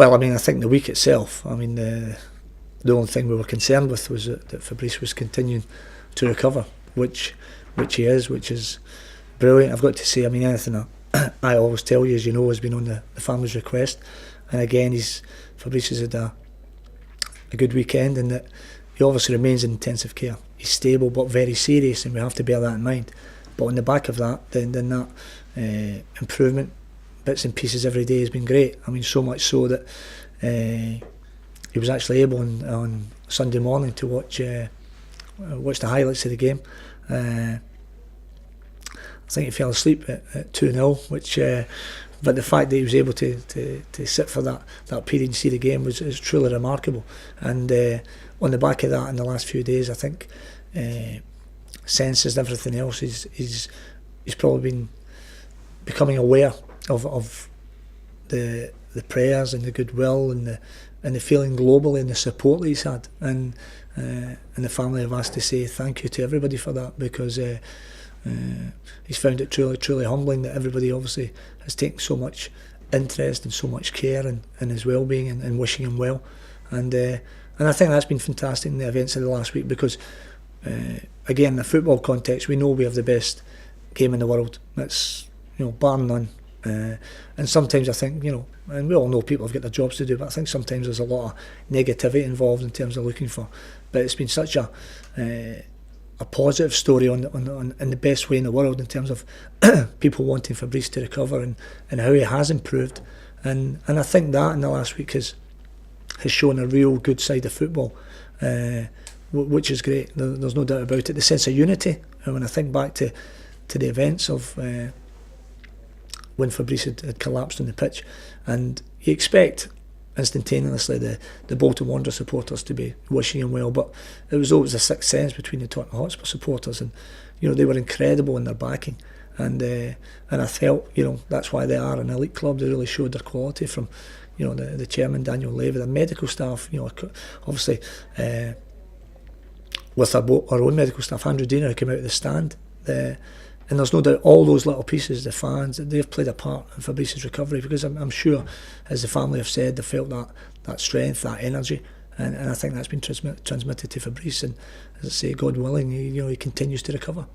Well, I mean, I think the week itself, I mean, the only thing we were concerned with was that Fabrice was continuing to recover, which he is, which is brilliant. I've got to say, I mean, anything I always tell you, as you know, has been on the family's request. And again, Fabrice has had a good weekend, and that he obviously remains in intensive care. He's stable but very serious, and we have to bear that in mind. But on the back of that, then that improvement, bits and pieces every day, has been great. I mean, so much so that he was actually able on Sunday morning to watch the highlights of the game. I think he fell asleep at 2-0, which but the fact that he was able to sit for that period and see the game is truly remarkable. And on the back of that, in the last few days, I think senses and everything else, he's probably been becoming aware of the prayers and the goodwill and the feeling globally and the support that he's had, and the family have asked to say thank you to everybody for that, because he's found it truly humbling that everybody obviously has taken so much interest and so much care in his well-being and wishing him well, and I think that's been fantastic in the events of the last week, because again, in the football context, we know we have the best game in the world. That's, bar none. And sometimes I think, and we all know people have got their jobs to do, but I think sometimes there's a lot of negativity involved in terms of looking for. But it's been such a positive story in the best way in the world, in terms of people wanting Fabrice to recover and how he has improved. And I think that in the last week has shown a real good side of football, which is great. There's no doubt about it. The sense of unity, and when I think back to the events of when Fabrice had collapsed on the pitch, and you expect instantaneously the Bolton Wanderers supporters to be wishing him well, but it was always a sixth sense between the Tottenham Hotspur supporters, and they were incredible in their backing, and I felt that's why they are an elite club. They really showed their quality, from the chairman Daniel Levy, the medical staff, obviously with our own medical staff, Andrew Diener, who came out of the stand, and there's no doubt all those little pieces, the fans, they've played a part in Fabrice's recovery, because I'm sure, as the family have said, they felt that strength, that energy, and I think that's been transmitted to Fabrice, and as I say, God willing, he continues to recover.